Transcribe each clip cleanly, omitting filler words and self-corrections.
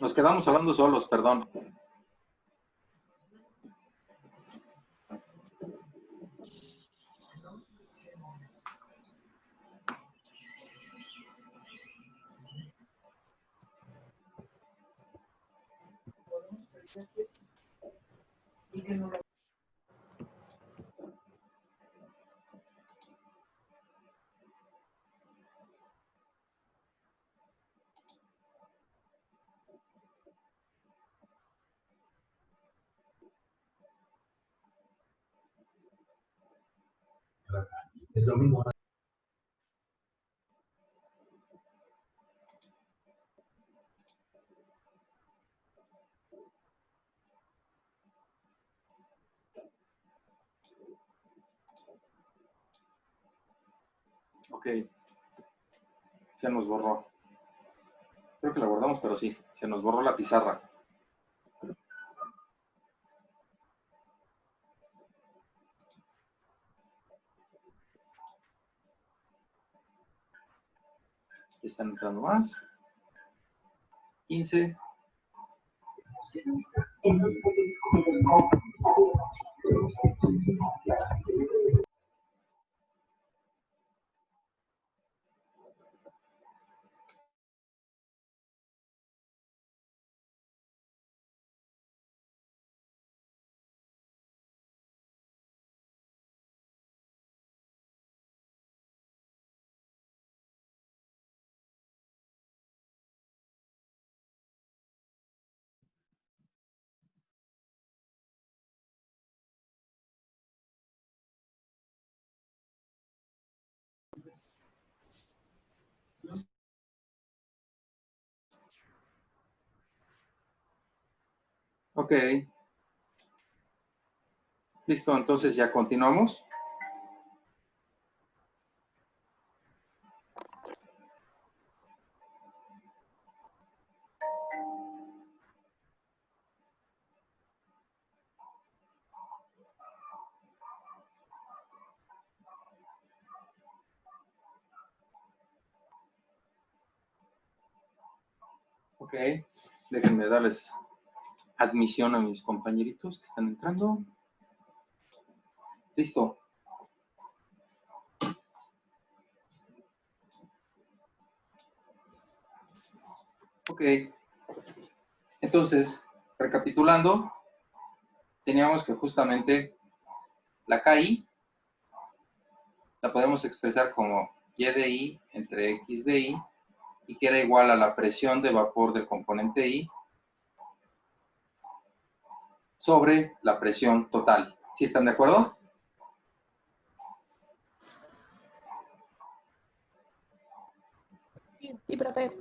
Nos quedamos hablando solos, perdón. El domingo. Ok. Se nos borró. Creo que la guardamos, pero sí. Se nos borró la pizarra. Ya están entrando más. 15. Ok. Listo, entonces ya continuamos. Ok. Déjenme darles admisión a mis compañeritos que están entrando. Listo. Ok. Entonces, recapitulando, teníamos que justamente la KI la podemos expresar como Y de I entre X de I y que era igual a la presión de vapor del componente I sobre la presión total. ¿Sí están de acuerdo? Sí, profe.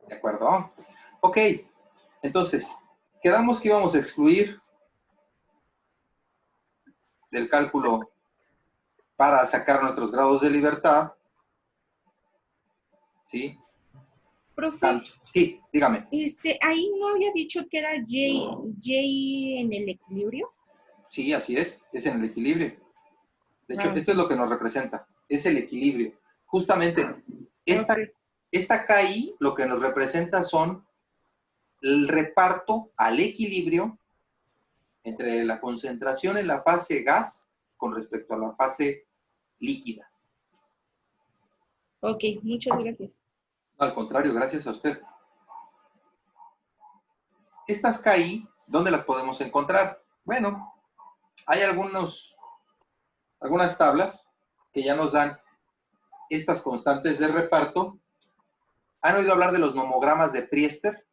De acuerdo. Ok, entonces, quedamos que íbamos a excluir del cálculo para sacar nuestros grados de libertad. ¿Sí? Profe, Sí, dígame. ahí no había dicho que era J en el equilibrio. Sí, así es en el equilibrio. De hecho, Ah. esto es lo que nos representa, es el equilibrio. Justamente, esta KI lo que nos representa son el reparto al equilibrio entre la concentración en la fase gas con respecto a la fase líquida. Ok, muchas gracias. Al contrario, gracias a usted. Estas KI, ¿dónde las podemos encontrar? Bueno, hay algunas tablas que ya nos dan estas constantes de reparto. ¿Han oído hablar de los nomogramas de Priester?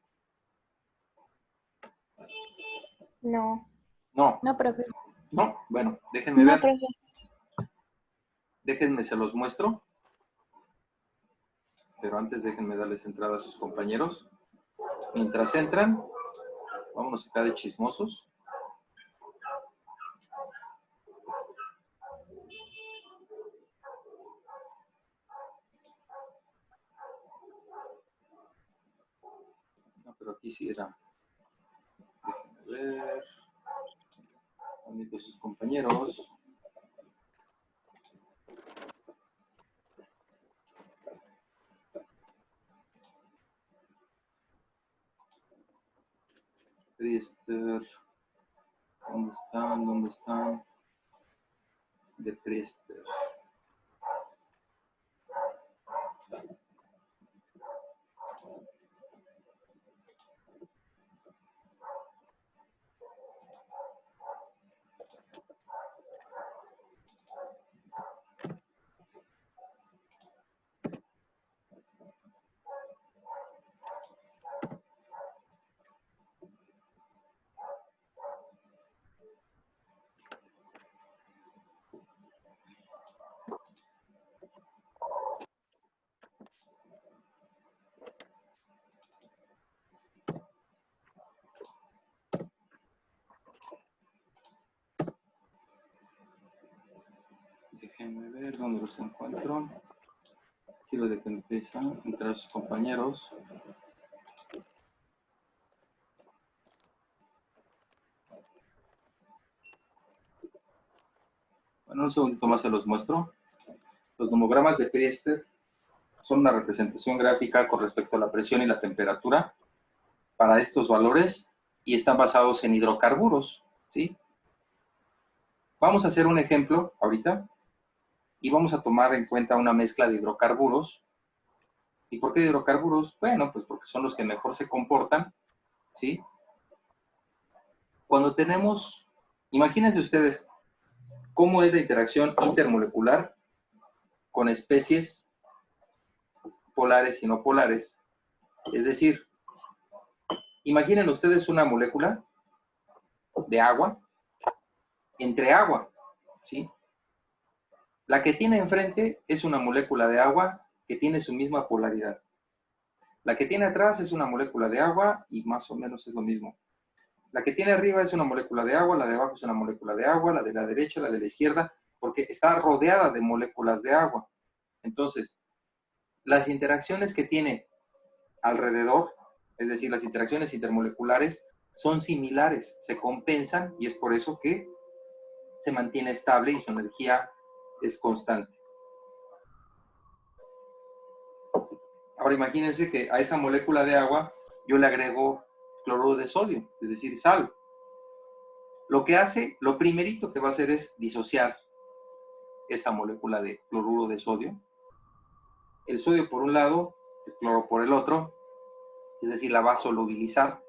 No. No. No, profe. No, bueno, déjenme ver. Profe. Déjenme, se los muestro. Pero antes déjenme darles entrada a sus compañeros. Mientras entran, vámonos acá de chismosos. No, pero aquí sí era. Déjenme ver. Amigos, sus compañeros. Priester. ¿Dónde están? ¿Dónde están? De Priester. Déjenme ver dónde los encuentro. Sirve de que empiezan a entrar sus compañeros. Bueno, un segundito más se los muestro. Los nomogramas de Priester son una representación gráfica con respecto a la presión y la temperatura para estos valores y están basados en hidrocarburos, ¿sí? Vamos a hacer un ejemplo ahorita y vamos a tomar en cuenta una mezcla de hidrocarburos. ¿Y por qué hidrocarburos? Bueno, pues porque son los que mejor se comportan, ¿sí? Cuando tenemos, imagínense ustedes cómo es la interacción intermolecular con especies polares y no polares. Es decir, imaginen ustedes una molécula de agua entre agua, ¿sí? La que tiene enfrente es una molécula de agua que tiene su misma polaridad. La que tiene atrás es una molécula de agua y más o menos es lo mismo. La que tiene arriba es una molécula de agua, la de abajo es una molécula de agua, la de la derecha, la de la izquierda, porque está rodeada de moléculas de agua. Entonces, las interacciones que tiene alrededor, es decir, las interacciones intermoleculares, son similares, se compensan y es por eso que se mantiene estable y su energía es constante. Ahora imagínense que a esa molécula de agua yo le agrego cloruro de sodio, es decir, sal. Lo que hace, lo primerito que va a hacer es disociar esa molécula de cloruro de sodio. El sodio por un lado, el cloro por el otro, es decir, la va a solubilizar.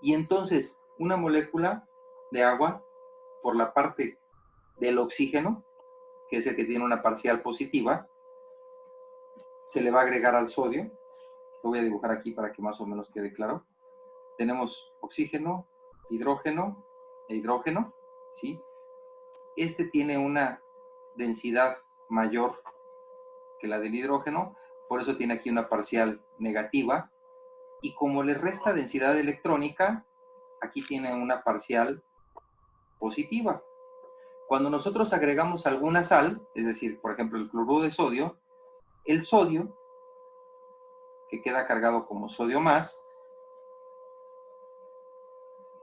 Y entonces, una molécula de agua, por la parte del oxígeno, que es el que tiene una parcial positiva, se le va a agregar al sodio. Lo voy a dibujar aquí para que más o menos quede claro. Tenemos oxígeno, hidrógeno e hidrógeno, ¿sí? Este tiene una densidad mayor que la del hidrógeno, por eso tiene aquí una parcial negativa, y como le resta densidad electrónica, aquí tiene una parcial positiva. Cuando nosotros agregamos alguna sal, es decir, por ejemplo, el cloruro de sodio, el sodio, que queda cargado como sodio más,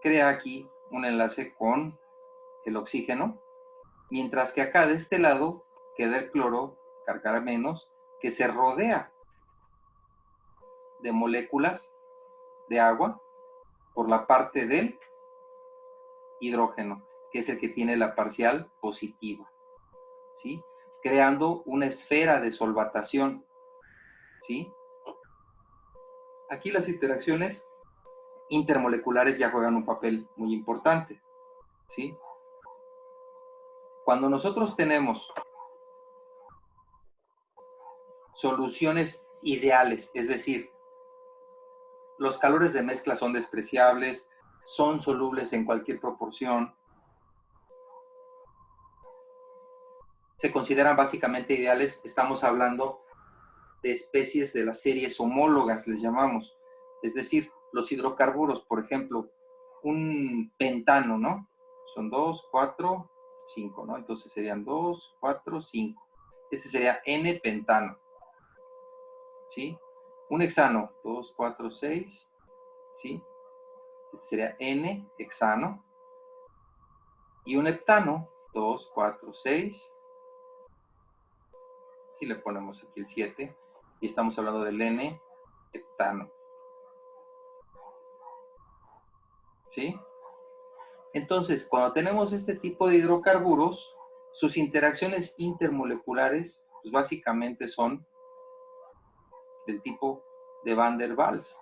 crea aquí un enlace con el oxígeno, mientras que acá de este lado queda el cloro, cargar menos, que se rodea de moléculas de agua por la parte del hidrógeno, que es el que tiene la parcial positiva, ¿sí? Creando una esfera de solvatación, ¿sí? Aquí las interacciones intermoleculares ya juegan un papel muy importante, ¿sí? Cuando nosotros tenemos soluciones ideales, es decir, los calores de mezcla son despreciables, son solubles en cualquier proporción, se consideran básicamente ideales, estamos hablando de especies de las series homólogas, les llamamos. Es decir, los hidrocarburos, por ejemplo, un pentano, ¿no? Son 2, 4, 5, ¿no? Entonces serían 2, 4, 5. Este sería N-pentano, ¿sí? Un hexano, 2, 4, 6, ¿sí? Este sería N-hexano. Y un heptano, 2, 4, 6. Y le ponemos aquí el 7. Y estamos hablando del N-heptano. ¿sí? Entonces, cuando tenemos este tipo de hidrocarburos, sus interacciones intermoleculares, pues básicamente son del tipo de Van der Waals.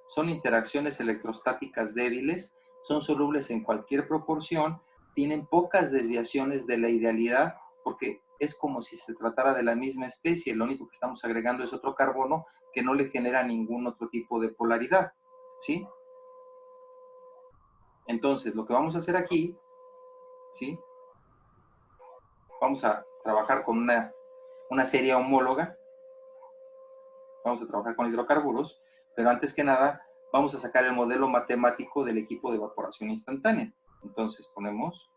Son interacciones electrostáticas débiles, son solubles en cualquier proporción, tienen pocas desviaciones de la idealidad, porque es como si se tratara de la misma especie, lo único que estamos agregando es otro carbono que no le genera ningún otro tipo de polaridad, ¿sí? Entonces, lo que vamos a hacer aquí, ¿sí? Vamos a trabajar con una serie homóloga, vamos a trabajar con hidrocarburos, pero antes que nada vamos a sacar el modelo matemático del equipo de evaporación instantánea. Entonces ponemos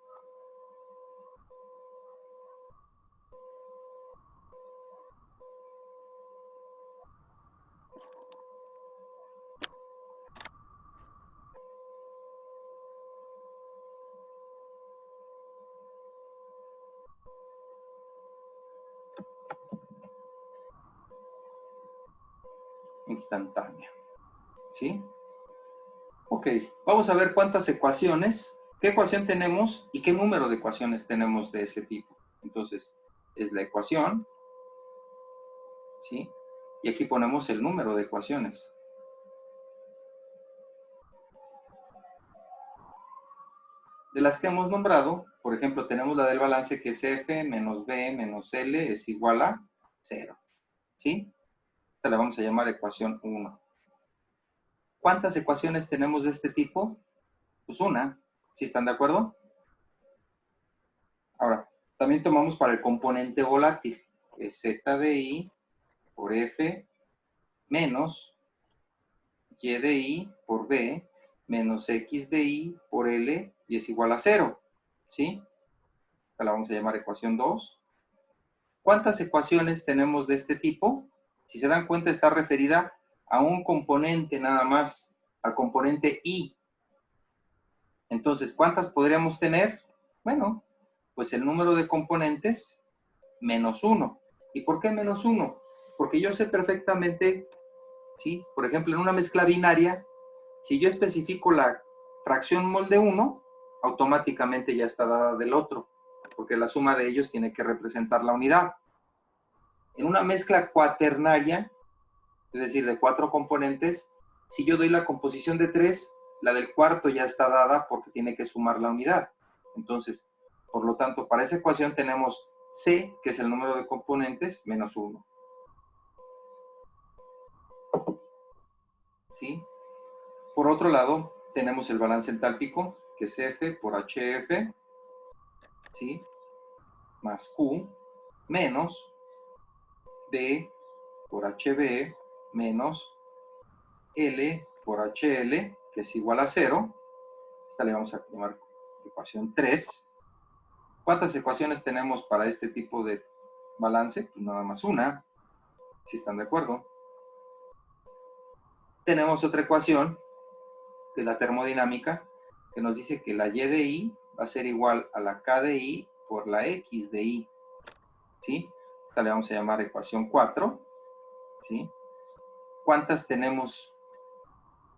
instantánea, ¿sí? Ok, vamos a ver cuántas ecuaciones, qué ecuación tenemos y qué número de ecuaciones tenemos de ese tipo. Entonces, es la ecuación, ¿sí? Y aquí ponemos el número de ecuaciones. De las que hemos nombrado, por ejemplo, tenemos la del balance que es F menos B menos L es igual a 0, ¿sí? Esta la vamos a llamar ecuación 1. ¿Cuántas ecuaciones tenemos de este tipo? Pues una, ¿sí están de acuerdo? Ahora, también tomamos para el componente volátil, que es Z de I por F menos Y de I por B menos X de I por L y es igual a 0, ¿sí? Esta la vamos a llamar ecuación 2. ¿Cuántas ecuaciones tenemos de este tipo? Si se dan cuenta, está referida a un componente nada más, al componente I. Entonces, ¿cuántas podríamos tener? Bueno, pues el número de componentes menos 1. ¿Y por qué menos 1? Porque yo sé perfectamente, ¿sí? Por ejemplo, en una mezcla binaria, si yo especifico la fracción mol de uno, automáticamente ya está dada del otro, porque la suma de ellos tiene que representar la unidad. En una mezcla cuaternaria, es decir, de 4 componentes, si yo doy la composición de 3, la del cuarto ya está dada porque tiene que sumar la unidad. Entonces, por lo tanto, para esa ecuación tenemos C, que es el número de componentes, menos 1. ¿Sí? Por otro lado, tenemos el balance entálpico, que es F por HF, ¿sí? Más Q, menos B por HB, menos L por HL, que es igual a 0. Esta le vamos a llamar ecuación 3. ¿Cuántas ecuaciones tenemos para este tipo de balance? Pues nada más una, si están de acuerdo. Tenemos otra ecuación, que es la termodinámica, que nos dice que la Y de I va a ser igual a la K de I por la X de I, ¿sí? Esta le vamos a llamar ecuación 4, ¿sí? ¿Cuántas tenemos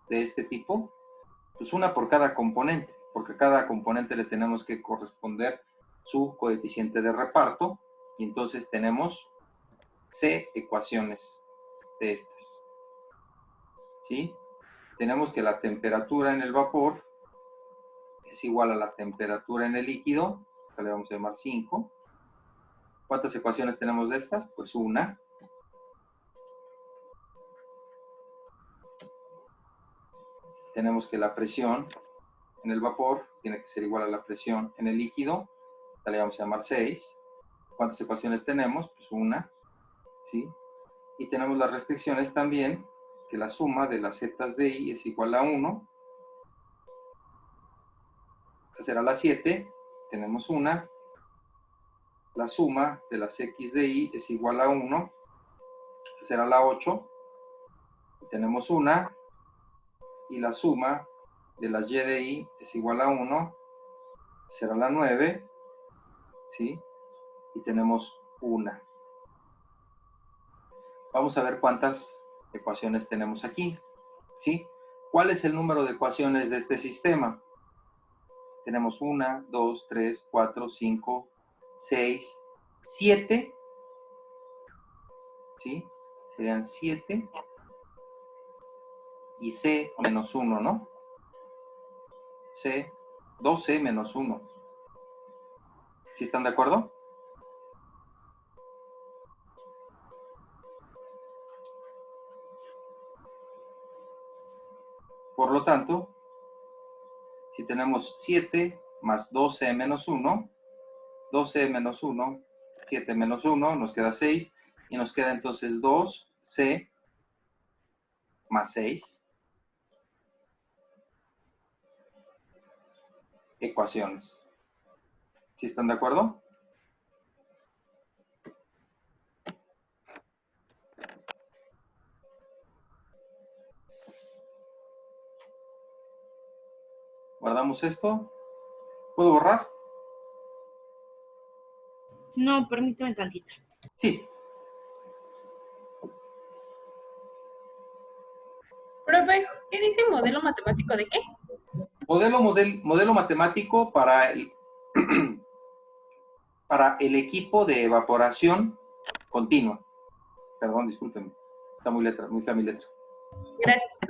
de este tipo? Pues una por cada componente, porque a cada componente le tenemos que corresponder su coeficiente de reparto, y entonces tenemos C ecuaciones de estas, ¿sí? Tenemos que la temperatura en el vapor es igual a la temperatura en el líquido, esta le vamos a llamar 5. ¿Cuántas ecuaciones tenemos de estas? Pues una. Tenemos que la presión en el vapor tiene que ser igual a la presión en el líquido, esta le vamos a llamar 6. ¿Cuántas ecuaciones tenemos? Pues una, ¿sí? Y tenemos las restricciones también, que la suma de las zetas de I es igual a 1. Esta será la 7, tenemos una. La suma de las X de I es igual a 1. Esta será la 8. Y tenemos una. Y la suma de las Y de I es igual a 1. Será la 9. ¿Sí? Y tenemos una. Vamos a ver cuántas ecuaciones tenemos aquí, ¿sí? ¿Cuál es el número de ecuaciones de este sistema? Tenemos 1, 2, 3, 4, 5, 6, 7. ¿Sí? Serían 7 y C menos 1, ¿no? C, 2C menos 1. ¿Sí están de acuerdo? Por lo tanto, si tenemos 7 más 12 menos 1, 12 menos 1, 7 menos 1, nos queda 6, y nos queda entonces 2C más 6 ecuaciones. ¿Sí están de acuerdo? Guardamos esto. ¿Puedo borrar? No, permítame tantito. Sí. Profe, ¿qué dice modelo matemático de qué? Modelo matemático para para el equipo de evaporación continua. Perdón, discúlpenme. Está muy fea mi letra. Gracias.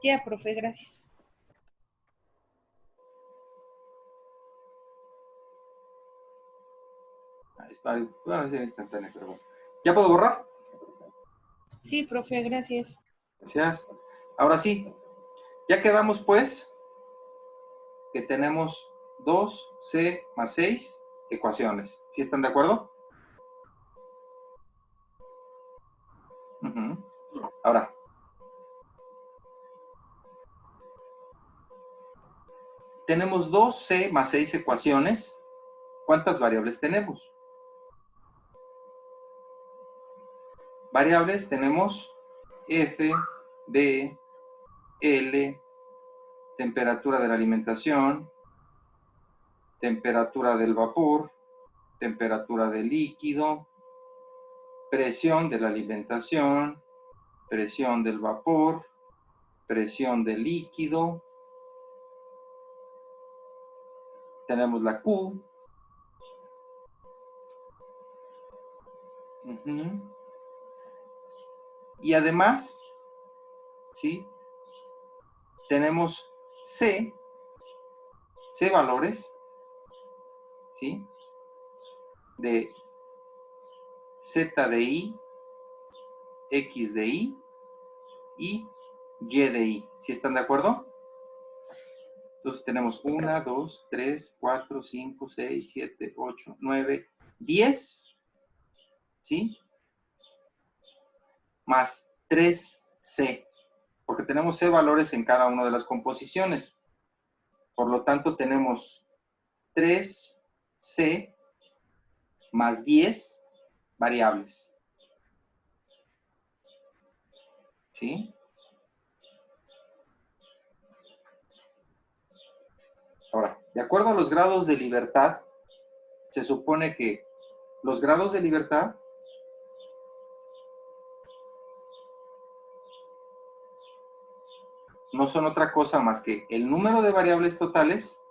Ya, profe, gracias. Bueno, es instantáneo, pero bueno. ¿Ya puedo borrar? Sí, profe, gracias. Gracias. Ahora sí, ya quedamos pues que tenemos 2C más 6 ecuaciones. ¿Sí están de acuerdo? Ahora, tenemos 2C más 6 ecuaciones. ¿Cuántas variables tenemos? Variables tenemos F, D, L, temperatura de la alimentación, temperatura del vapor, temperatura del líquido, presión de la alimentación, presión del vapor, presión del líquido. Tenemos la Q. Y además, ¿sí? Tenemos C valores, ¿sí? De Z de I, X de I y Y de I. ¿Sí están de acuerdo? Entonces tenemos 1, 2, 3, 4, 5, 6, 7, 8, 9, 10, ¿sí? Más 3C, porque tenemos C valores en cada una de las composiciones. Por lo tanto, tenemos 3C más 10 variables. ¿Sí? Ahora, de acuerdo a los grados de libertad, se supone que los grados de libertad no son otra cosa más que el número de variables totales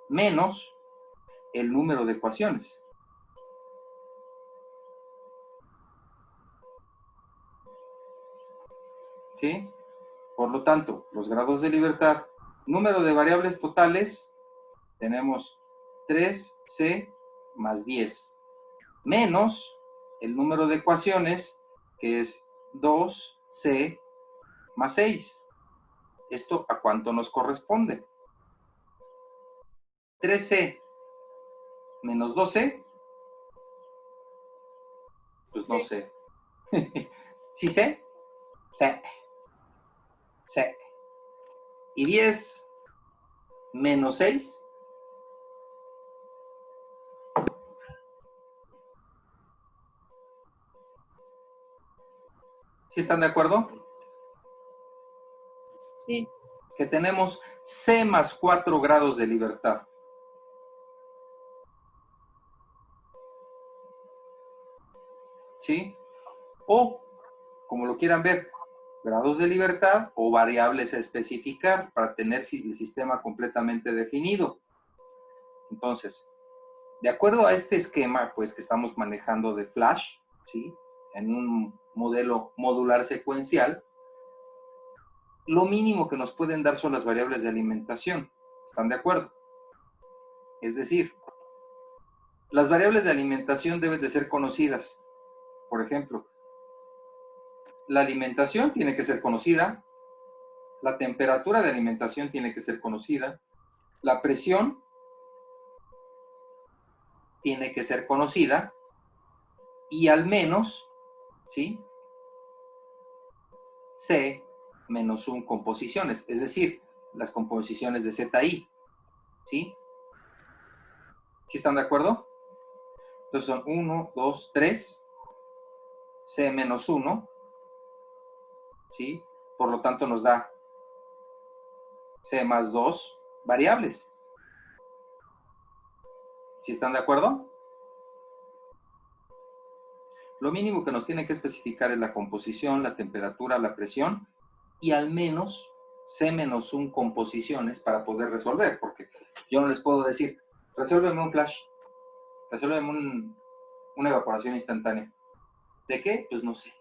menos el número de ecuaciones. ¿Sí? Por lo tanto, los grados de libertad, número de variables totales, tenemos 3C más 10, menos el número de ecuaciones, que es 2C más 6. ¿Esto a cuánto nos corresponde? 3C menos 12, pues no sé. ¿Sí sé? Sé. Sé. Y 10 menos 6. ¿Sí están de acuerdo? Sí. que tenemos C más 4 grados de libertad. ¿Sí? O, como lo quieran ver, grados de libertad o variables a especificar para tener el sistema completamente definido. Entonces, de acuerdo a este esquema, pues, que estamos manejando de Flash, ¿sí? En un modelo modular secuencial, lo mínimo que nos pueden dar son las variables de alimentación. ¿Están de acuerdo? Es decir, las variables de alimentación deben de ser conocidas. Por ejemplo, la alimentación tiene que ser conocida, la temperatura de alimentación tiene que ser conocida, la presión tiene que ser conocida y al menos, ¿sí? C menos 1 composiciones, es decir, las composiciones de ZI, ¿sí? ¿Sí están de acuerdo? Entonces son 1, 2, 3, C menos 1, ¿sí? Por lo tanto nos da C más 2 variables. ¿Sí están de acuerdo? Lo mínimo que nos tiene que especificar es la composición, la temperatura, la presión y al menos C menos 1 composiciones para poder resolver, porque yo no les puedo decir, resuélveme un flash, resuélveme una evaporación instantánea. ¿De qué? Pues no sé.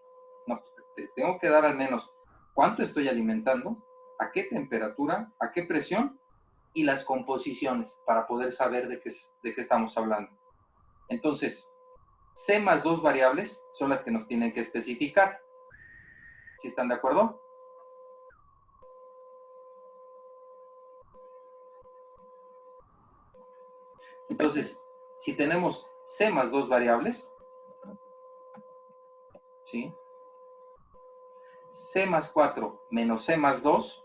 No, pues te tengo que dar al menos cuánto estoy alimentando, a qué temperatura, a qué presión y las composiciones para poder saber de qué estamos hablando. Entonces, C más 2 variables son las que nos tienen que especificar. ¿Sí están de acuerdo? Entonces, si tenemos C más 2 variables, ¿sí? C más 4 menos C más 2,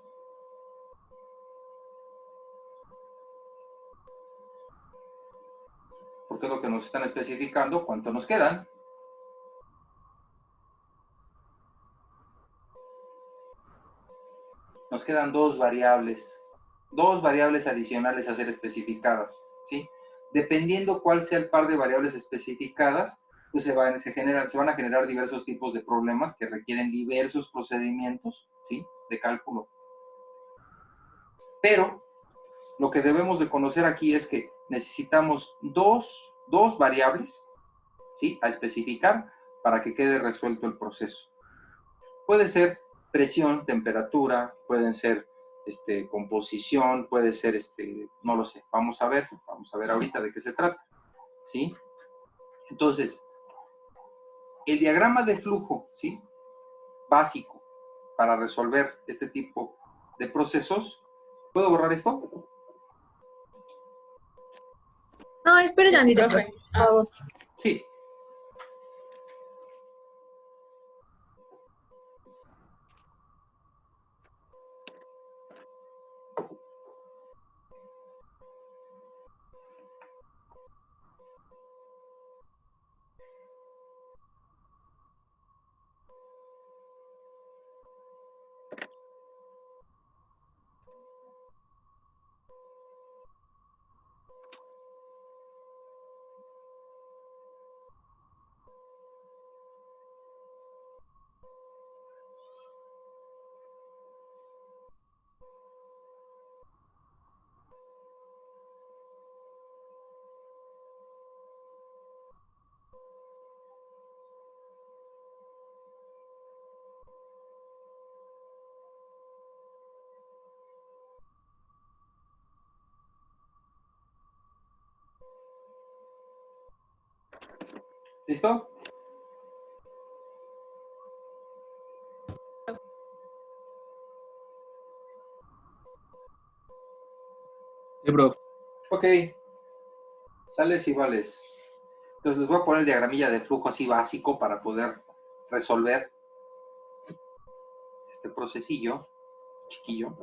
porque es lo que nos están especificando, ¿cuánto nos quedan? Nos quedan dos variables adicionales a ser especificadas, ¿sí? Dependiendo cuál sea el par de variables especificadas, pues se van a generar diversos tipos de problemas que requieren diversos procedimientos, ¿sí? De cálculo. Pero lo que debemos de conocer aquí es que necesitamos dos variables, ¿sí? A especificar para que quede resuelto el proceso. Puede ser presión, temperatura, pueden ser composición, puede ser, no lo sé, vamos a ver ahorita de qué se trata, ¿sí? Entonces, el diagrama de flujo, ¿sí? Básico para resolver este tipo de procesos. ¿Puedo borrar esto? No, espere tantito, profe. por favor. Sí. ¿Listo? Sí, profe. Ok. Sales iguales. Entonces les voy a poner el diagramilla de flujo así básico para poder resolver este procesillo chiquillo.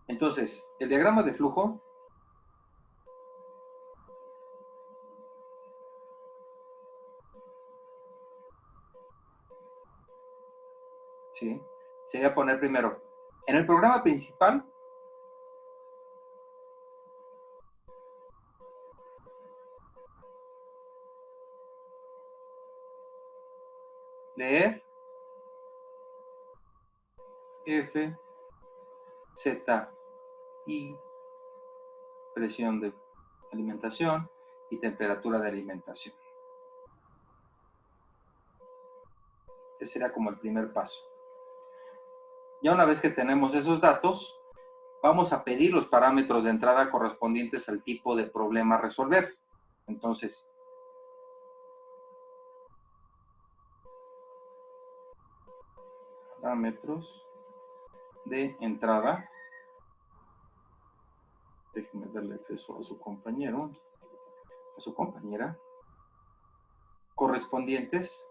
Entonces, el diagrama de flujo ¿sí? Sería poner primero, en el programa principal, leer F, Z, I, presión de alimentación y temperatura de alimentación. Ese sería como el primer paso. Ya una vez que tenemos esos datos, vamos a pedir los parámetros de entrada correspondientes al tipo de problema a resolver. Entonces, parámetros de entrada. Déjenme darle acceso a su compañero, a su compañera, correspondientes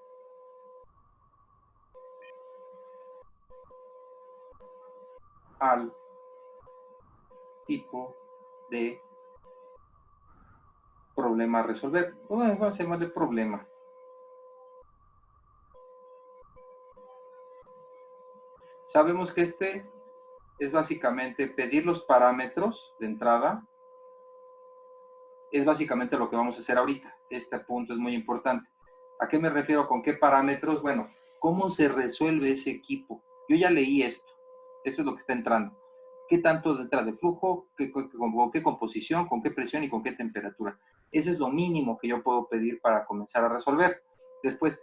al tipo de problema a resolver. Vamos a llamarle problema. Sabemos que este es básicamente pedir los parámetros de entrada. Es básicamente lo que vamos a hacer ahorita. Este punto es muy importante. ¿A qué me refiero con qué parámetros? Bueno, ¿cómo se resuelve ese equipo? Yo ya leí esto. Esto es lo que está entrando. ¿Qué tanto entra de flujo? ¿Con qué composición? ¿Con qué presión? ¿Y con qué temperatura? Ese es lo mínimo que yo puedo pedir para comenzar a resolver. Después,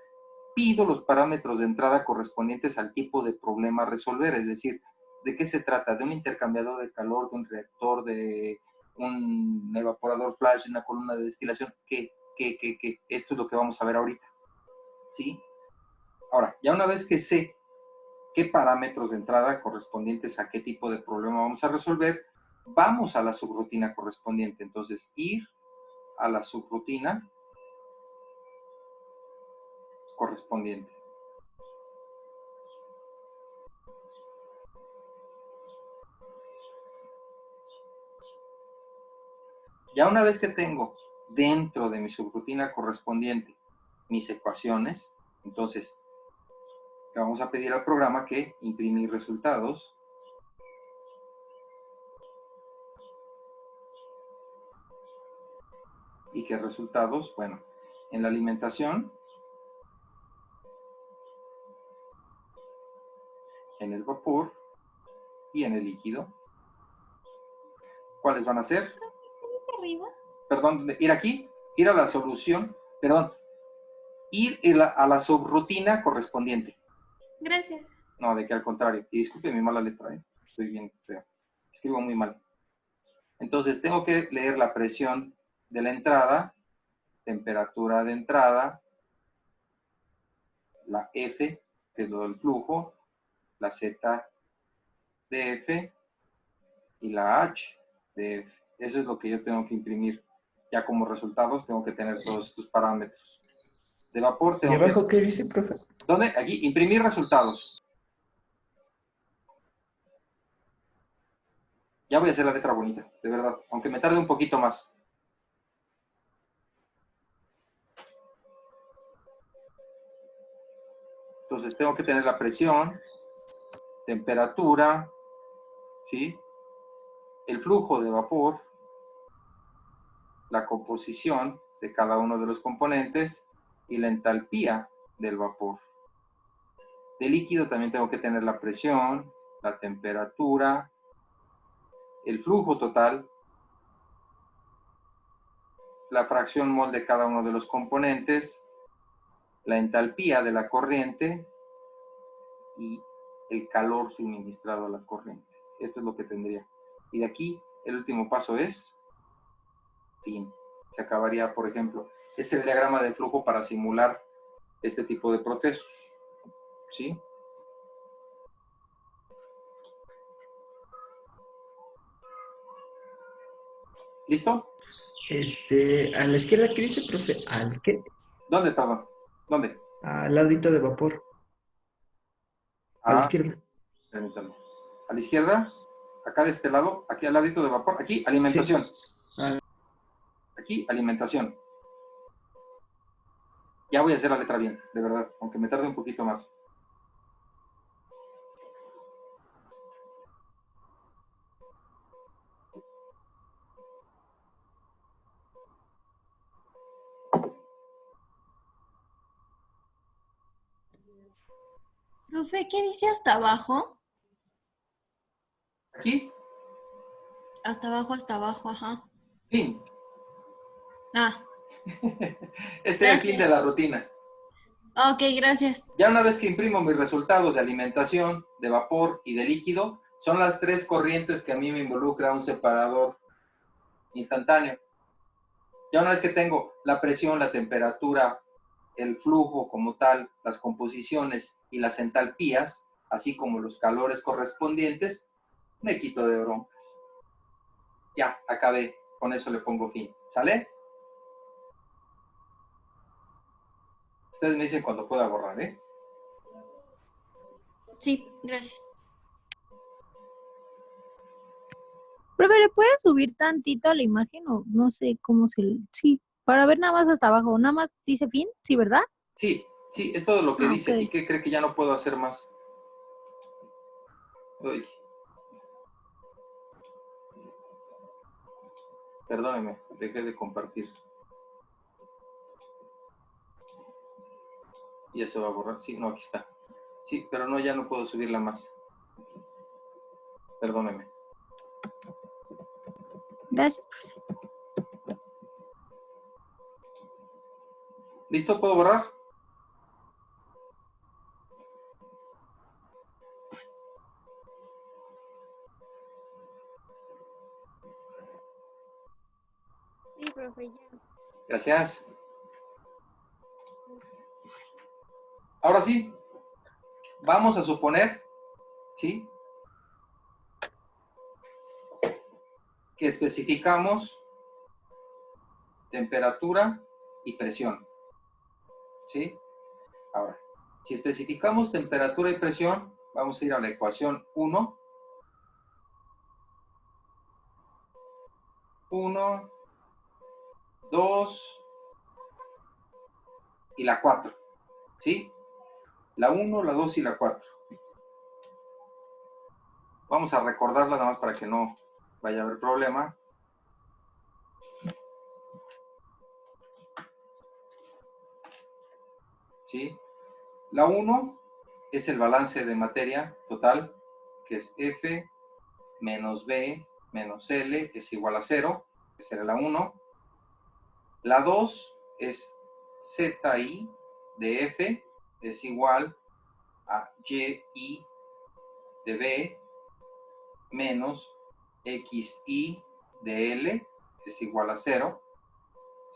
pido los parámetros de entrada correspondientes al tipo de problema a resolver. Es decir, ¿de qué se trata? ¿De un intercambiador de calor, de un reactor, de un evaporador flash, de una columna de destilación? ¿Qué? Esto es lo que vamos a ver ahorita. ¿Sí? Ahora, ya una vez que sé qué parámetros de entrada correspondientes a qué tipo de problema vamos a resolver, vamos a la subrutina correspondiente. Entonces, ir a la subrutina correspondiente. Ya una vez que tengo dentro de mi subrutina correspondiente mis ecuaciones, entonces le vamos a pedir al programa que imprimir resultados. ¿Y qué resultados? Bueno, en la alimentación, en el vapor y en el líquido. ¿Cuáles van a ser? Arriba. Perdón, ir aquí, ir a la solución, perdón, ir a la subrutina correspondiente. Gracias. No, de que al contrario. Y disculpe mi mala letra, estoy bien feo. Escribo muy mal. Entonces, tengo que leer la presión de la entrada, temperatura de entrada, la F, que es lo del flujo, la Z de F y la H de F. Eso es lo que yo tengo que imprimir. Ya como resultados tengo que tener todos estos parámetros. De vapor tengo ¿Y abajo qué dice, profe? ¿Dónde? Aquí, imprimir resultados. Ya voy a hacer la letra bonita, de verdad, aunque me tarde un poquito más. Entonces tengo que tener la presión, temperatura, ¿sí? El flujo de vapor, la composición de cada uno de los componentes y la entalpía del vapor. De líquido también tengo que tener la presión, la temperatura, el flujo total, la fracción mol de cada uno de los componentes, la entalpía de la corriente y el calor suministrado a la corriente. Esto es lo que tendría. Y de aquí, el último paso es fin. Se acabaría, por ejemplo, este es el diagrama de flujo para simular este tipo de procesos. ¿Sí? ¿Listo? A la izquierda, ¿qué dice, profe? ¿Al qué? ¿Dónde, perdón? ¿Dónde? Al ladito de vapor. A la izquierda. Permítame. A la izquierda, acá de este lado, aquí al ladito de vapor, aquí, alimentación. Sí. Aquí, alimentación. Ya voy a hacer la letra bien, de verdad, aunque me tarde un poquito más. Profe, ¿qué dice hasta abajo? Aquí, Hasta abajo, ajá. fin. Ah, Ese es el fin de la rutina. ok, gracias. Ya una vez que imprimo mis resultados de alimentación, de vapor y de líquido, son las tres corrientes que a mí me involucra un separador instantáneo. Ya una vez que tengo la presión, la temperatura, el flujo como tal, las composiciones y las entalpías, así como los calores correspondientes, me quito de broncas. Ya, acabé. Con eso le pongo fin. ¿Sale? Ustedes me dicen cuando pueda borrar, ¿eh? Sí, gracias. Profe, ¿le puedes subir tantito a la imagen o no sé cómo se... Sí, para ver nada más hasta abajo. Nada más dice fin, ¿sí, verdad? Sí, sí, es todo lo que Ah, dice ok. aquí. ¿Qué cree que ya no puedo hacer más? Uy, perdóneme, dejé de compartir. Ya se va a borrar. Sí, no, aquí está. Sí, pero no, ya no puedo subirla más. Perdóneme. Gracias. ¿Listo? ¿Puedo borrar? Sí, profe, ya. Gracias. Ahora sí, vamos a suponer, ¿sí? Que especificamos temperatura y presión, ¿sí? Ahora, si especificamos temperatura y presión, vamos a ir a la ecuación 1. 1, 2 y la 4, ¿sí? La 1, la 2 y la 4. Vamos a recordarla nada más para que no vaya a haber problema. ¿Sí? La 1 es el balance de materia total, que es F menos B menos L es igual a 0, que será la 1. La 2 es ZI de F es igual a YI de B menos XI de L es igual a 0,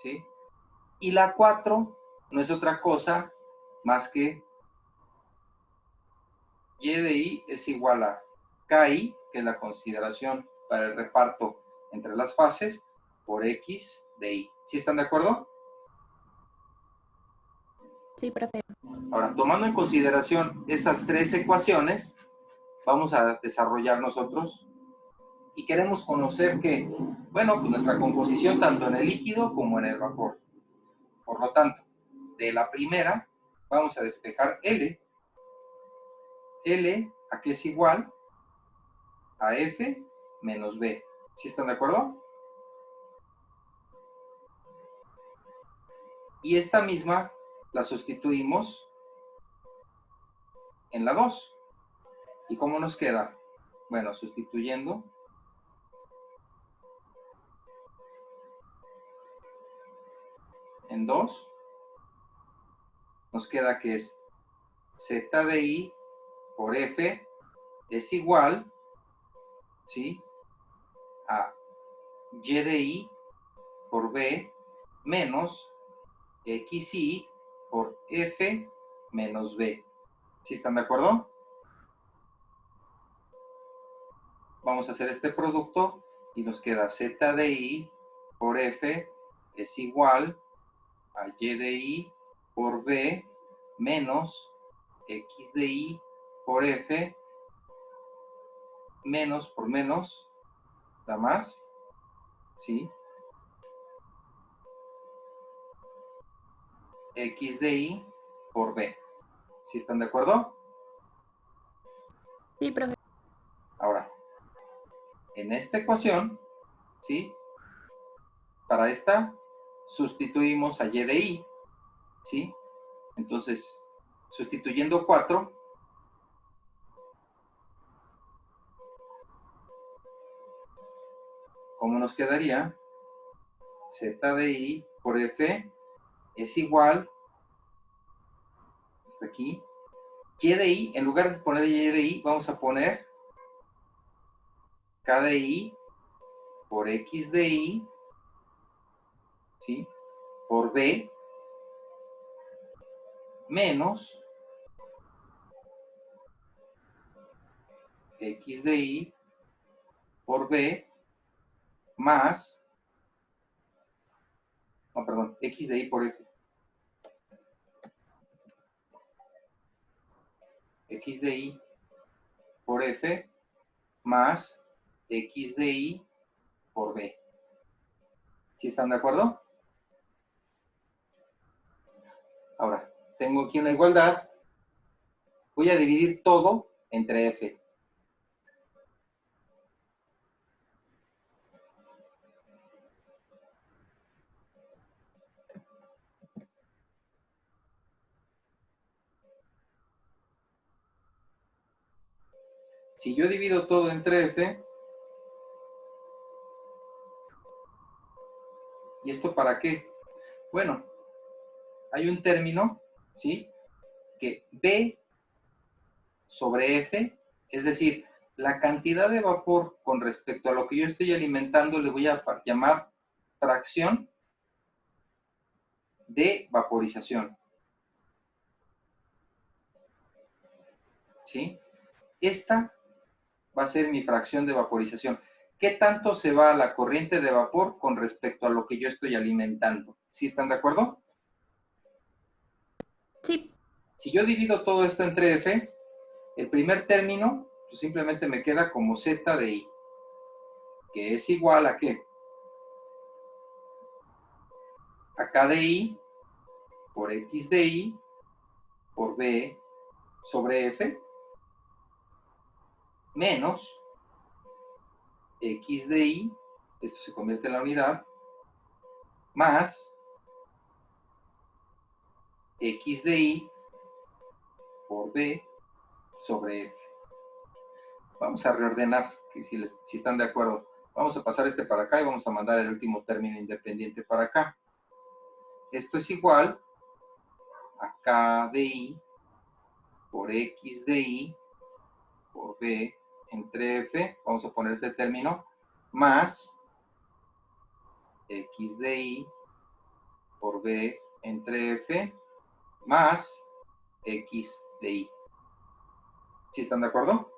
¿sí? Y la 4 no es otra cosa más que Y de I es igual a KI, que es la consideración para el reparto entre las fases, por X de I. ¿Sí están de acuerdo? Sí, profe. Ahora, tomando en consideración esas tres ecuaciones, vamos a desarrollar nosotros y queremos conocer que, bueno, pues nuestra composición tanto en el líquido como en el vapor. Por lo tanto, de la primera vamos a despejar L. L, ¿a qué es igual? A F menos B. ¿Sí están de acuerdo? Y esta misma la sustituimos en la 2. ¿Y cómo nos queda? Bueno, sustituyendo en 2, nos queda que es Z de I por F es igual, ¿sí? A Y de I por B menos XI por F menos B. ¿Sí están de acuerdo? Vamos a hacer este producto y nos queda Z de I por F es igual a Y de I por B menos X de I por F menos por menos da más, ¿sí? X de I por B. ¿Sí están de acuerdo? Sí, profe. Ahora, en esta ecuación, ¿sí? Para esta sustituimos a Y de I, ¿sí? Entonces, sustituyendo 4, ¿cómo nos quedaría? Z de I por F es igual, hasta aquí, Y de I, en lugar de poner Y de I, vamos a poner K de I por X de I, ¿sí? Por B, menos X de I por B, más, no, perdón, X de I por F. X de I por F más X de I por B. ¿Sí están de acuerdo? Ahora, tengo aquí una igualdad. Voy a dividir todo entre F. Si yo divido todo entre F, ¿y esto para qué? Bueno, hay un término, ¿sí? Que B sobre F, es decir, la cantidad de vapor con respecto a lo que yo estoy alimentando le voy a llamar fracción de vaporización. ¿Sí? Esta va a ser mi fracción de vaporización. ¿Qué tanto se va a la corriente de vapor con respecto a lo que yo estoy alimentando? ¿Sí están de acuerdo? Sí. Si yo divido todo esto entre F, el primer término pues simplemente me queda como Z de I, que es igual a ¿qué? A K de I por X de I por B sobre F menos X de I, esto se convierte en la unidad, más X de I por B sobre F. Vamos a reordenar, que si están de acuerdo. Vamos a pasar este para acá y vamos a mandar el último término independiente para acá. Esto es igual a K de I por X de I por B entre F, vamos a poner este término, más X de I por B entre F, más X de I. ¿Sí están de acuerdo?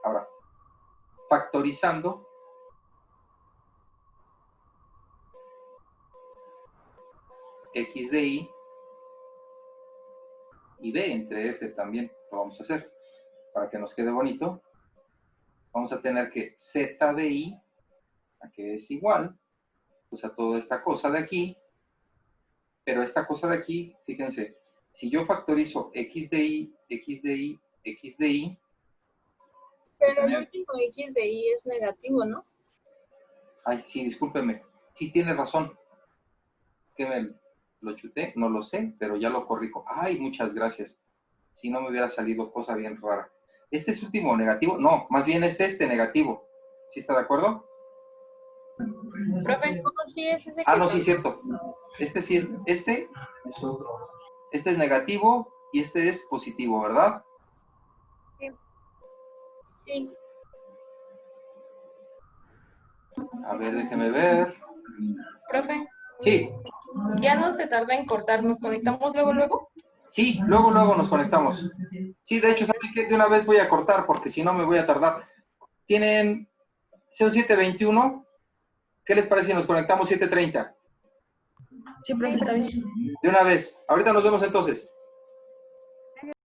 Ahora, factorizando, X de I y B entre F también lo vamos a hacer. Para que nos quede bonito, vamos a tener que Z de I, a que es igual, pues a toda esta cosa de aquí, pero esta cosa de aquí, fíjense, si yo factorizo X de I, X de I, X de I. Pero el último X de Y es negativo, ¿no? Ay, sí, discúlpeme. Sí, tiene razón. ¿Que me lo chuté? No lo sé, pero ya lo corrijo. Ay, muchas gracias. Si no me hubiera salido cosa bien rara. ¿Este es último negativo? No, más bien es este negativo. ¿Sí está de acuerdo? Profe, ¿cómo sí es ese Ah, que no, sí, cambió? cierto. Este sí es, este Es otro. es negativo y este es positivo, ¿verdad? Sí. A ver, déjeme ver. Profe, Sí, ya no se tarda en cortar, ¿nos conectamos luego? sí, luego nos conectamos. Sí, de hecho, ¿saben qué? De una vez voy a cortar porque si no me voy a tardar. Tienen, son 7:21. ¿Qué les parece si nos conectamos 7:30? Sí, profe, está bien. De una vez. Ahorita nos vemos entonces.